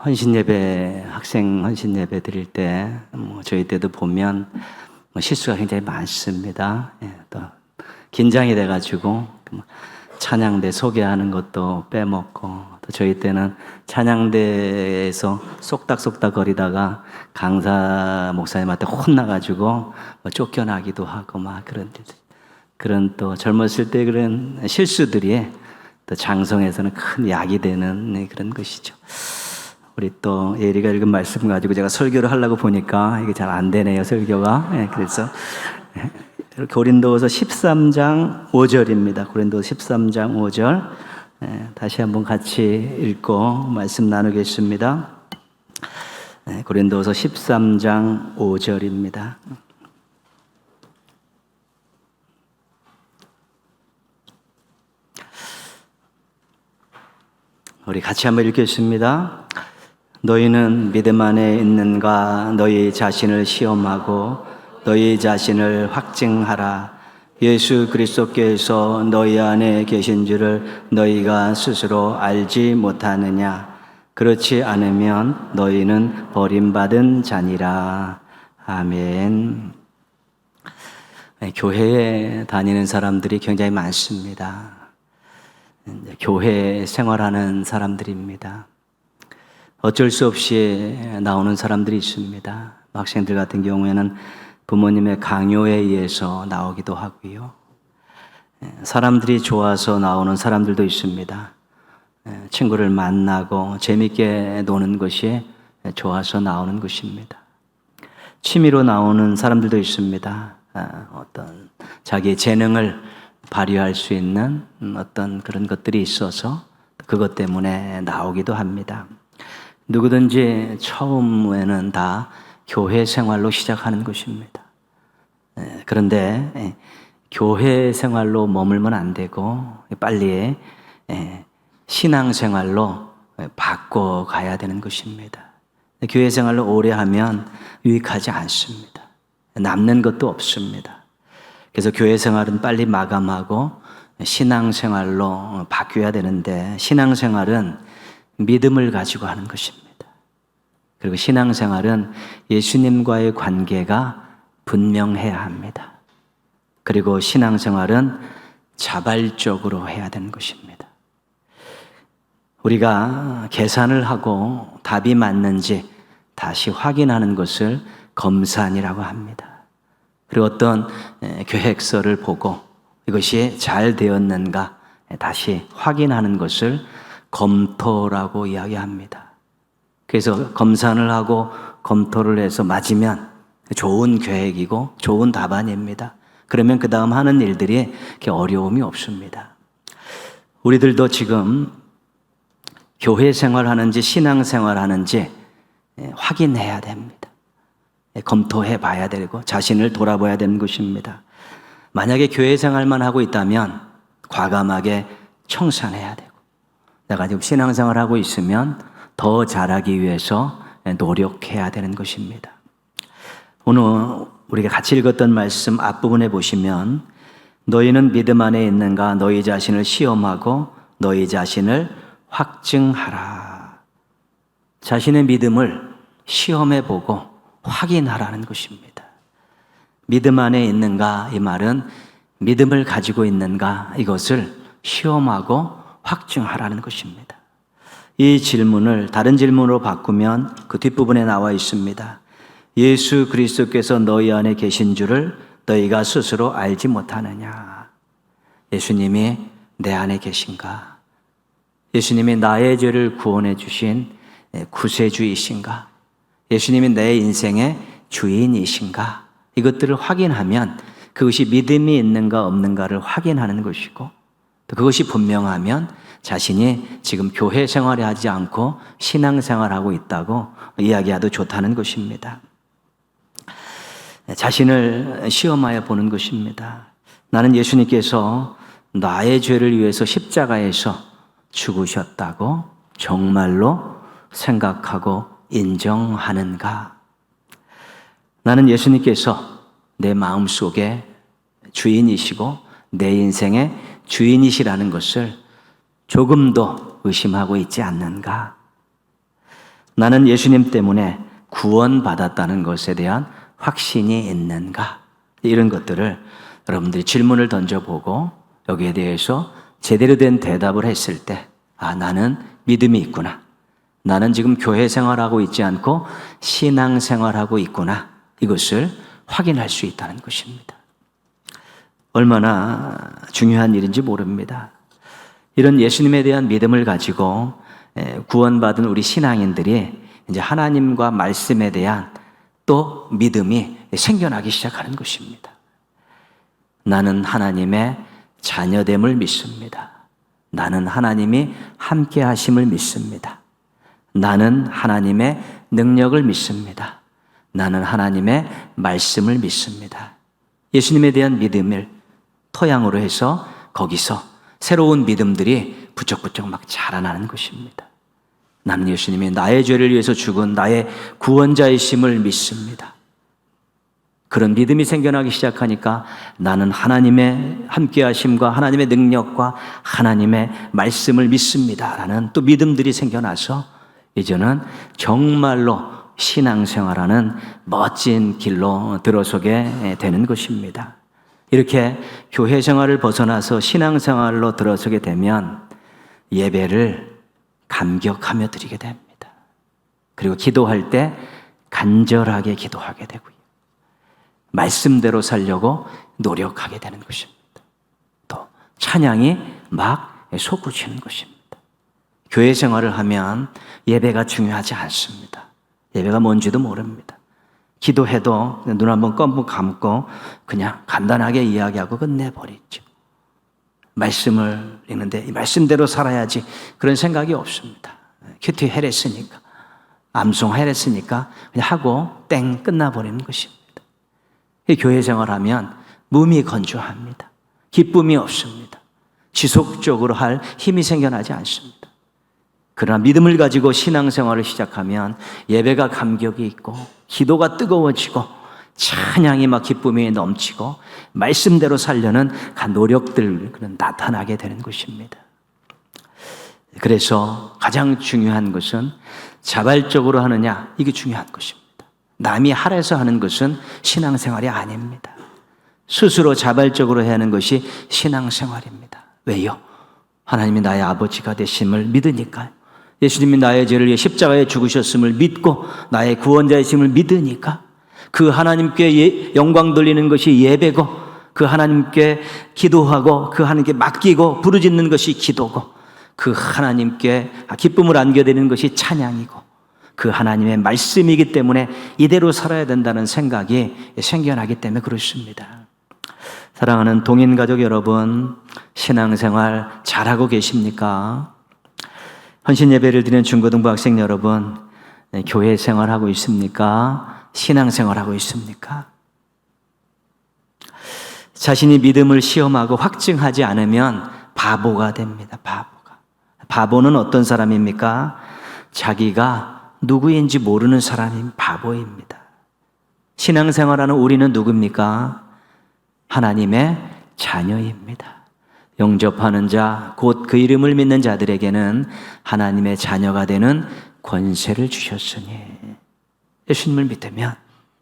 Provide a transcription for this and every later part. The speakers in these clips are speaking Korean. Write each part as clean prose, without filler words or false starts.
헌신 예배, 학생 헌신 예배 드릴 때, 저희 때도 보면 실수가 굉장히 많습니다. 또 긴장이 돼가지고 찬양대 소개하는 것도 빼먹고, 또 저희 때는 찬양대에서 쏙닥쏙닥 거리다가 강사 목사님한테 혼나가지고 쫓겨나기도 하고 그런 또 젊었을 때 그런 실수들이 또 장성에서는 큰 약이 되는 그런 것이죠. 우리 또 예리가 읽은 말씀 가지고 제가 설교를 하려고 보니까 이게 잘 안 되네요, 설교가. 그래서 고린도후서 13장 5절입니다. 고린도후서 13장 5절. 다시 한번 같이 읽고 말씀 나누겠습니다. 고린도후서 13장 5절입니다. 우리 같이 한번 읽겠습니다. 너희는 믿음 안에 있는가? 너희 자신을 시험하고 너희 자신을 확증하라. 예수 그리스도께서 너희 안에 계신 줄을 너희가 스스로 알지 못하느냐? 그렇지 않으면 너희는 버림받은 자니라. 아멘. 교회에 다니는 사람들이 굉장히 많습니다. 교회 생활하는 사람들입니다. 어쩔 수 없이 나오는 사람들이 있습니다. 학생들 같은 경우에는 부모님의 강요에 의해서 나오기도 하고요. 사람들이 좋아서 나오는 사람들도 있습니다. 친구를 만나고 재밌게 노는 것이 좋아서 나오는 것입니다. 취미로 나오는 사람들도 있습니다. 어떤 자기의 재능을 발휘할 수 있는 어떤 그런 것들이 있어서 그것 때문에 나오기도 합니다. 누구든지 처음에는 다 교회 생활로 시작하는 것입니다. 그런데 교회 생활로 머물면 안 되고 빨리 신앙 생활로 바꿔가야 되는 것입니다. 교회 생활로 오래 하면 유익하지 않습니다. 남는 것도 없습니다. 그래서 교회 생활은 빨리 마감하고 신앙 생활로 바뀌어야 되는데, 신앙 생활은 믿음을 가지고 하는 것입니다. 그리고 신앙 생활은 예수님과의 관계가 분명해야 합니다. 그리고 신앙 생활은 자발적으로 해야 되는 것입니다. 우리가 계산을 하고 답이 맞는지 다시 확인하는 것을 검산이라고 합니다. 그리고 어떤 계획서를 보고 이것이 잘 되었는가 다시 확인하는 것을 검토라고 이야기합니다. 그래서 검산을 하고 검토를 해서 맞으면 좋은 계획이고 좋은 답안입니다. 그러면 그 다음 하는 일들이 그렇게 어려움이 없습니다. 우리들도 지금 교회 생활하는지 신앙 생활하는지 확인해야 됩니다. 검토해 봐야 되고 자신을 돌아봐야 되는 것입니다. 만약에 교회 생활만 하고 있다면 과감하게 청산해야 되고, 내가 지금 신앙생활 하고 있으면 더 잘하기 위해서 노력해야 되는 것입니다. 오늘 우리가 같이 읽었던 말씀 앞부분에 보시면 너희는 믿음 안에 있는가? 너희 자신을 시험하고 너희 자신을 확증하라. 자신의 믿음을 시험해 보고 확인하라는 것입니다. 믿음 안에 있는가? 이 말은 믿음을 가지고 있는가? 이것을 시험하고 확증하라는 것입니다. 이 질문을 다른 질문으로 바꾸면 그 뒷부분에 나와 있습니다. 예수 그리스도께서 너희 안에 계신 줄을 너희가 스스로 알지 못하느냐? 예수님이 내 안에 계신가? 예수님이 나의 죄를 구원해 주신 구세주이신가? 예수님이 내 인생의 주인이신가? 이것들을 확인하면 그것이 믿음이 있는가 없는가를 확인하는 것이고, 또 그것이 분명하면 자신이 지금 교회 생활을 하지 않고 신앙 생활하고 있다고 이야기해도 좋다는 것입니다. 자신을 시험하여 보는 것입니다. 나는 예수님께서 나의 죄를 위해서 십자가에서 죽으셨다고 정말로 생각하고 인정하는가? 나는 예수님께서 내 마음속에 주인이시고 내 인생의 주인이시라는 것을 조금도 의심하고 있지 않는가? 나는 예수님 때문에 구원받았다는 것에 대한 확신이 있는가? 이런 것들을 여러분들이 질문을 던져보고 여기에 대해서 제대로 된 대답을 했을 때, 나는 믿음이 있구나. 나는 지금 교회 생활하고 있지 않고 신앙 생활하고 있구나. 이것을 확인할 수 있다는 것입니다. 얼마나 중요한 일인지 모릅니다. 이런 예수님에 대한 믿음을 가지고 구원받은 우리 신앙인들이 이제 하나님과 말씀에 대한 또 믿음이 생겨나기 시작하는 것입니다. 나는 하나님의 자녀됨을 믿습니다. 나는 하나님이 함께 하심을 믿습니다. 나는 하나님의 능력을 믿습니다. 나는 하나님의 말씀을 믿습니다. 예수님에 대한 믿음을 토양으로 해서 거기서 새로운 믿음들이 부쩍부쩍 막 자라나는 것입니다. 나는 예수님이 나의 죄를 위해서 죽은 나의 구원자이심을 믿습니다. 그런 믿음이 생겨나기 시작하니까 나는 하나님의 함께하심과 하나님의 능력과 하나님의 말씀을 믿습니다 라는 또 믿음들이 생겨나서 이제는 정말로 신앙생활하는 멋진 길로 들어서게 되는 것입니다. 이렇게 교회 생활을 벗어나서 신앙생활로 들어서게 되면 예배를 감격하며 드리게 됩니다. 그리고 기도할 때 간절하게 기도하게 되고요. 말씀대로 살려고 노력하게 되는 것입니다. 또 찬양이 막 솟구치는 것입니다. 교회 생활을 하면 예배가 중요하지 않습니다. 예배가 뭔지도 모릅니다. 기도해도 눈 한번 껌뻑 감고 그냥 간단하게 이야기하고 끝내버리죠. 말씀을 읽는데 이 말씀대로 살아야지 그런 생각이 없습니다. 큐티 해랬으니까, 암송 해랬으니까 그냥 하고 땡 끝나버리는 것입니다. 이 교회 생활하면 몸이 건조합니다. 기쁨이 없습니다. 지속적으로 할 힘이 생겨나지 않습니다. 그러나 믿음을 가지고 신앙생활을 시작하면 예배가 감격이 있고 기도가 뜨거워지고 찬양이 막 기쁨이 넘치고 말씀대로 살려는 노력들 나타나게 되는 것입니다. 그래서 가장 중요한 것은 자발적으로 하느냐, 이게 중요한 것입니다. 남이 하라서 하는 것은 신앙생활이 아닙니다. 스스로 자발적으로 해야 하는 것이 신앙생활입니다. 왜요? 하나님이 나의 아버지가 되심을 믿으니까요. 예수님이 나의 죄를 위해 십자가에 죽으셨음을 믿고 나의 구원자이심을 믿으니까 그 하나님께 영광 돌리는 것이 예배고 그 하나님께 기도하고 그 하나님께 맡기고 부르짖는 것이 기도고 그 하나님께 기쁨을 안겨드리는 것이 찬양이고 그 하나님의 말씀이기 때문에 이대로 살아야 된다는 생각이 생겨나기 때문에 그렇습니다. 사랑하는 동인가족 여러분, 신앙생활 잘하고 계십니까? 헌신예배를 드리는 중고등부 학생 여러분, 교회 생활하고 있습니까? 신앙생활하고 있습니까? 자신이 믿음을 시험하고 확증하지 않으면 바보가 됩니다. 바보는 어떤 사람입니까? 자기가 누구인지 모르는 사람이 바보입니다. 신앙생활하는 우리는 누굽니까? 하나님의 자녀입니다. 영접하는 자, 곧 그 이름을 믿는 자들에게는 하나님의 자녀가 되는 권세를 주셨으니, 예수님을 믿으면,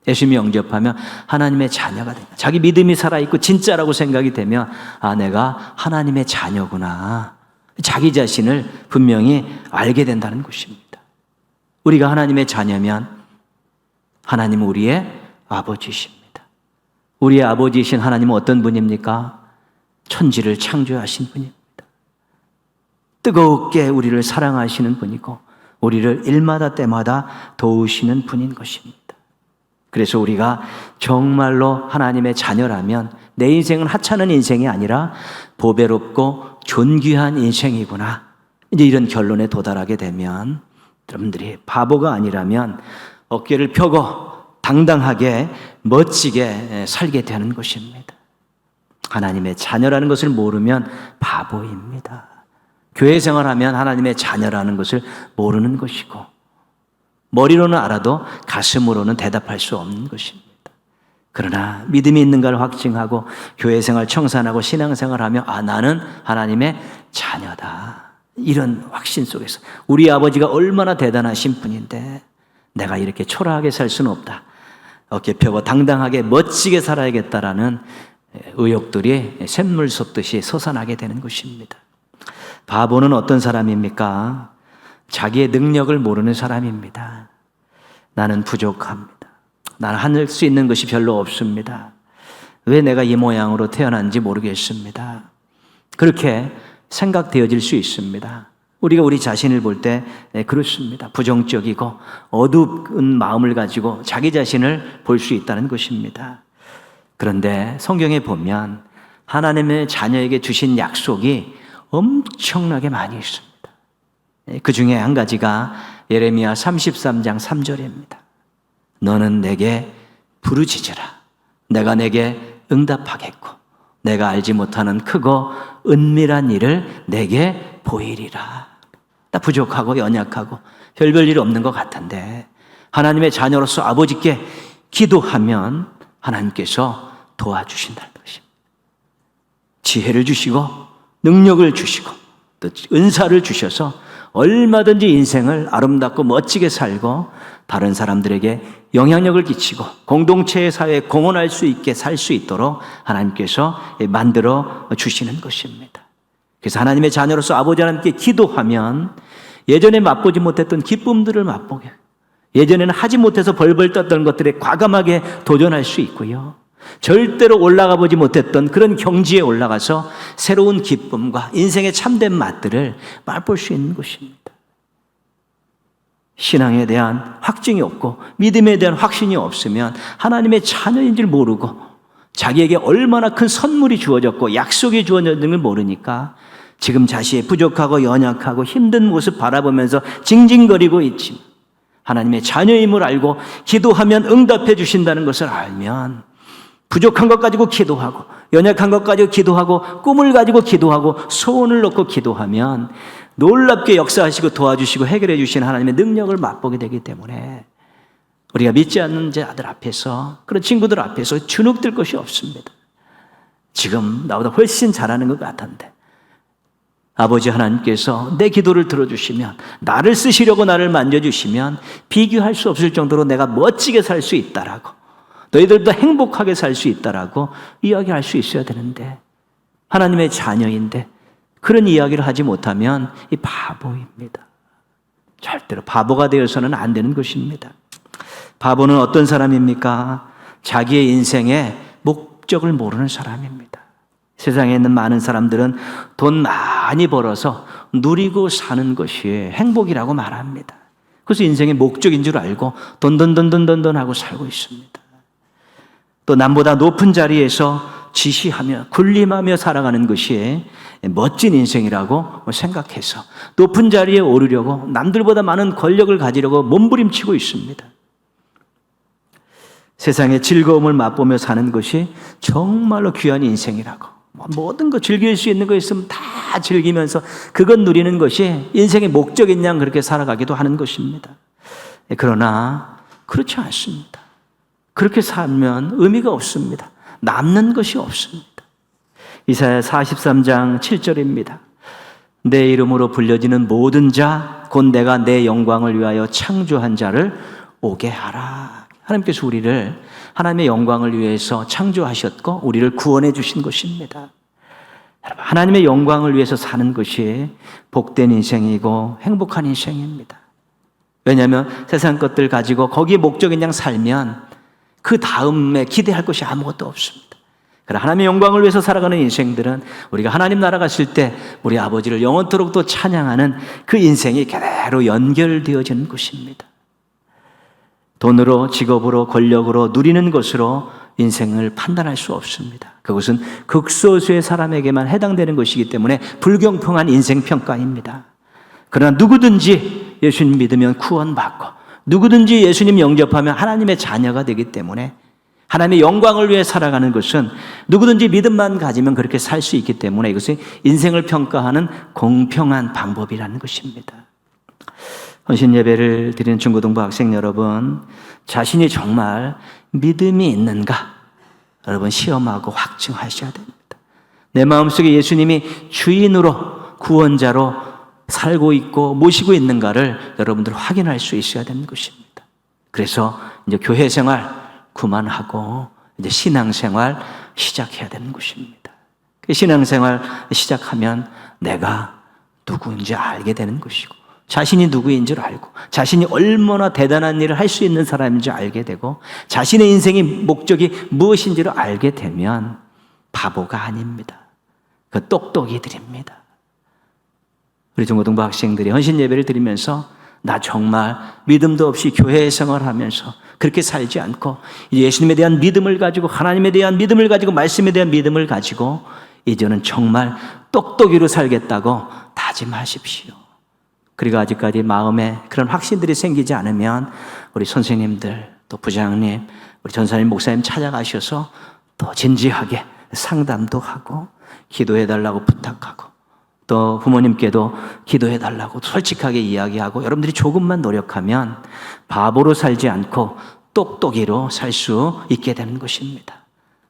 예수님이 영접하면 하나님의 자녀가 됩니다. 자기 믿음이 살아있고 진짜라고 생각이 되면 내가 하나님의 자녀구나, 자기 자신을 분명히 알게 된다는 것입니다. 우리가 하나님의 자녀면 하나님은 우리의 아버지십니다. 우리의 아버지이신 하나님은 어떤 분입니까? 천지를 창조하신 분입니다. 뜨겁게 우리를 사랑하시는 분이고 우리를 일마다 때마다 도우시는 분인 것입니다. 그래서 우리가 정말로 하나님의 자녀라면 내 인생은 하찮은 인생이 아니라 보배롭고 존귀한 인생이구나, 이제 이런 결론에 도달하게 되면 여러분들이 바보가 아니라면 어깨를 펴고 당당하게 멋지게 살게 되는 것입니다. 하나님의 자녀라는 것을 모르면 바보입니다. 교회 생활하면 하나님의 자녀라는 것을 모르는 것이고 머리로는 알아도 가슴으로는 대답할 수 없는 것입니다. 그러나 믿음이 있는가를 확증하고 교회 생활 청산하고 신앙생활하며 나는 하나님의 자녀다, 이런 확신 속에서 우리 아버지가 얼마나 대단하신 분인데 내가 이렇게 초라하게 살 수는 없다. 어깨 펴고 당당하게 멋지게 살아야겠다라는 의욕들이 샘물 솟듯이 솟아나게 되는 것입니다. 바보는 어떤 사람입니까? 자기의 능력을 모르는 사람입니다. 나는 부족합니다. 나는 할 수 있는 것이 별로 없습니다. 왜 내가 이 모양으로 태어난지 모르겠습니다. 그렇게 생각되어질 수 있습니다. 우리가 우리 자신을 볼 때 그렇습니다. 부정적이고 어두운 마음을 가지고 자기 자신을 볼 수 있다는 것입니다. 그런데 성경에 보면 하나님의 자녀에게 주신 약속이 엄청나게 많이 있습니다. 그 중에 한 가지가 예레미야 33장 3절입니다. 너는 내게 부르짖으라. 내가 내게 응답하겠고 내가 알지 못하는 크고 은밀한 일을 내게 보이리라. 나 부족하고 연약하고 별별 일 없는 것 같은데 하나님의 자녀로서 아버지께 기도하면 하나님께서 도와주신다는 것입니다. 지혜를 주시고 능력을 주시고 또 은사를 주셔서 얼마든지 인생을 아름답고 멋지게 살고 다른 사람들에게 영향력을 끼치고 공동체의 사회에 공헌할 수 있게 살 수 있도록 하나님께서 만들어 주시는 것입니다. 그래서 하나님의 자녀로서 아버지 하나님께 기도하면 예전에 맛보지 못했던 기쁨들을 맛보게, 예전에는 하지 못해서 벌벌 떴던 것들에 과감하게 도전할 수 있고요. 절대로 올라가 보지 못했던 그런 경지에 올라가서 새로운 기쁨과 인생의 참된 맛들을 맛볼 수 있는 것입니다. 신앙에 대한 확증이 없고 믿음에 대한 확신이 없으면 하나님의 자녀인 줄 모르고 자기에게 얼마나 큰 선물이 주어졌고 약속이 주어졌는 걸 모르니까 지금 자신이 부족하고 연약하고 힘든 모습 바라보면서 징징거리고 있지만 하나님의 자녀임을 알고 기도하면 응답해 주신다는 것을 알면 부족한 것 가지고 기도하고 연약한 것 가지고 기도하고 꿈을 가지고 기도하고 소원을 놓고 기도하면 놀랍게 역사하시고 도와주시고 해결해 주시는 하나님의 능력을 맛보게 되기 때문에 우리가 믿지 않는 자들 앞에서 그런 친구들 앞에서 주눅들 것이 없습니다. 지금 나보다 훨씬 잘하는 것 같은데 아버지 하나님께서 내 기도를 들어주시면 나를 쓰시려고 나를 만져주시면 비교할 수 없을 정도로 내가 멋지게 살 수 있다라고 너희들도 행복하게 살 수 있다라고 이야기할 수 있어야 되는데 하나님의 자녀인데 그런 이야기를 하지 못하면 이 바보입니다. 절대로 바보가 되어서는 안 되는 것입니다. 바보는 어떤 사람입니까? 자기의 인생의 목적을 모르는 사람입니다. 세상에 있는 많은 사람들은 돈 많이 벌어서 누리고 사는 것이 행복이라고 말합니다. 그래서 인생의 목적인 줄 알고 돈 하고 살고 있습니다. 또 남보다 높은 자리에서 지시하며 군림하며 살아가는 것이 멋진 인생이라고 생각해서 높은 자리에 오르려고 남들보다 많은 권력을 가지려고 몸부림치고 있습니다. 세상의 즐거움을 맛보며 사는 것이 정말로 귀한 인생이라고 모든 거 즐길 수 있는 거 있으면 다 즐기면서 그것 누리는 것이 인생의 목적인 양 그렇게 살아가기도 하는 것입니다. 그러나 그렇지 않습니다. 그렇게 살면 의미가 없습니다. 남는 것이 없습니다. 이사야 43장 7절입니다. 내 이름으로 불려지는 모든 자, 곧 내가 내 영광을 위하여 창조한 자를 오게 하라. 하나님께서 우리를 하나님의 영광을 위해서 창조하셨고 우리를 구원해 주신 것입니다. 여러분, 하나님의 영광을 위해서 사는 것이 복된 인생이고 행복한 인생입니다. 왜냐하면 세상 것들 가지고 거기에 목적인 양 살면 그 다음에 기대할 것이 아무것도 없습니다. 그러나 하나님의 영광을 위해서 살아가는 인생들은 우리가 하나님 나라 갔을 때 우리 아버지를 영원토록 또 찬양하는 그 인생이 그대로 연결되어지는 것입니다. 돈으로, 직업으로, 권력으로, 누리는 것으로 인생을 판단할 수 없습니다. 그것은 극소수의 사람에게만 해당되는 것이기 때문에 불공평한 인생평가입니다. 그러나 누구든지 예수님 믿으면 구원받고 누구든지 예수님 영접하면 하나님의 자녀가 되기 때문에 하나님의 영광을 위해 살아가는 것은 누구든지 믿음만 가지면 그렇게 살 수 있기 때문에 이것이 인생을 평가하는 공평한 방법이라는 것입니다. 헌신 예배를 드리는 중고등부 학생 여러분, 자신이 정말 믿음이 있는가? 여러분 시험하고 확증하셔야 됩니다. 내 마음속에 예수님이 주인으로 구원자로 살고 있고 모시고 있는가를 여러분들 확인할 수 있어야 되는 것입니다. 그래서 이제 교회 생활 그만하고 이제 신앙생활 시작해야 되는 것입니다. 그 신앙생활 시작하면 내가 누구인지 알게 되는 것이고, 자신이 누구인 줄 알고, 자신이 얼마나 대단한 일을 할 수 있는 사람인지 알게 되고, 자신의 인생의 목적이 무엇인지를 알게 되면 바보가 아닙니다. 그 똑똑이들입니다. 우리 중고등부 학생들이 헌신 예배를 드리면서 나 정말 믿음도 없이 교회 생활하면서 그렇게 살지 않고 예수님에 대한 믿음을 가지고, 하나님에 대한 믿음을 가지고, 말씀에 대한 믿음을 가지고 이제는 정말 똑똑이로 살겠다고 다짐하십시오. 그리고 아직까지 마음에 그런 확신들이 생기지 않으면 우리 선생님들, 또 부장님, 우리 전사님, 목사님 찾아가셔서 또 진지하게 상담도 하고 기도해달라고 부탁하고, 또 부모님께도 기도해달라고 솔직하게 이야기하고, 여러분들이 조금만 노력하면 바보로 살지 않고 똑똑이로 살 수 있게 되는 것입니다.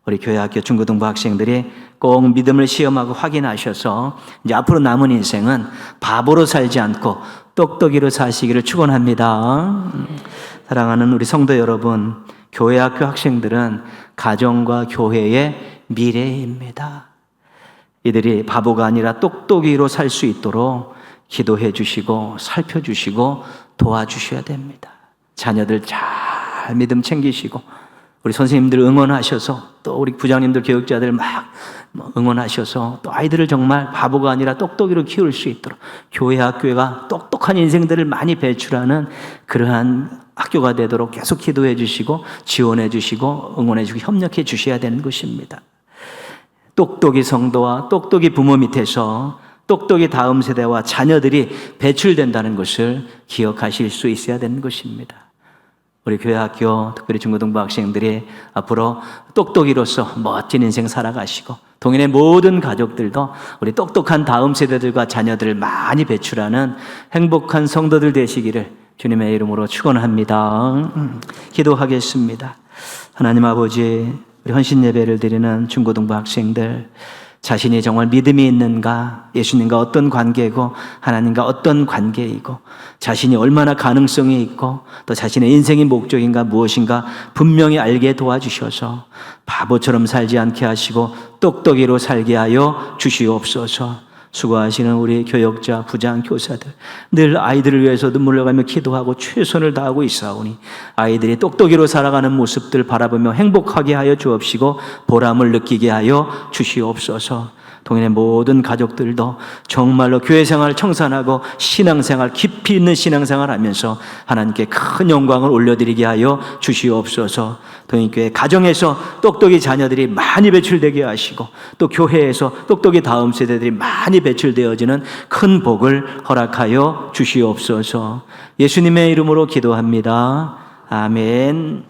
우리 교회학교 중고등부 학생들이 꼭 믿음을 시험하고 확인하셔서 이제 앞으로 남은 인생은 바보로 살지 않고 똑똑이로 사시기를 축원합니다. 사랑하는 우리 성도 여러분, 교회학교 학생들은 가정과 교회의 미래입니다. 이들이 바보가 아니라 똑똑이로 살 수 있도록 기도해 주시고 살펴주시고 도와주셔야 됩니다. 자녀들 잘 믿음 챙기시고, 우리 선생님들 응원하셔서, 또 우리 부장님들, 교육자들 막 응원하셔서 또 아이들을 정말 바보가 아니라 똑똑이로 키울 수 있도록 교회 학교가 똑똑한 인생들을 많이 배출하는 그러한 학교가 되도록 계속 기도해 주시고 지원해 주시고 응원해 주시고 협력해 주셔야 되는 것입니다. 똑똑이 성도와 똑똑이 부모 밑에서 똑똑이 다음 세대와 자녀들이 배출된다는 것을 기억하실 수 있어야 되는 것입니다. 우리 교회학교, 특별히 중고등부 학생들이 앞으로 똑똑이로서 멋진 인생 살아가시고, 동인의 모든 가족들도 우리 똑똑한 다음 세대들과 자녀들을 많이 배출하는 행복한 성도들 되시기를 주님의 이름으로 축원합니다. 기도하겠습니다. 하나님 아버지, 우리 헌신 예배를 드리는 중고등부 학생들, 자신이 정말 믿음이 있는가, 예수님과 어떤 관계이고 하나님과 어떤 관계이고, 자신이 얼마나 가능성이 있고 또 자신의 인생의 목적인가 무엇인가 분명히 알게 도와주셔서 바보처럼 살지 않게 하시고 똑똑이로 살게 하여 주시옵소서. 수고하시는 우리 교역자, 부장, 교사들, 늘 아이들을 위해서 눈물을 흘리며 기도하고 최선을 다하고 있사오니 아이들이 똑똑이로 살아가는 모습들 바라보며 행복하게 하여 주옵시고 보람을 느끼게 하여 주시옵소서. 동인의 모든 가족들도 정말로 교회생활 청산하고 신앙생활, 깊이 있는 신앙생활 하면서 하나님께 큰 영광을 올려드리게 하여 주시옵소서. 동인교회 가정에서 똑똑이 자녀들이 많이 배출되게 하시고, 또 교회에서 똑똑이 다음 세대들이 많이 배출되어지는 큰 복을 허락하여 주시옵소서. 예수님의 이름으로 기도합니다. 아멘.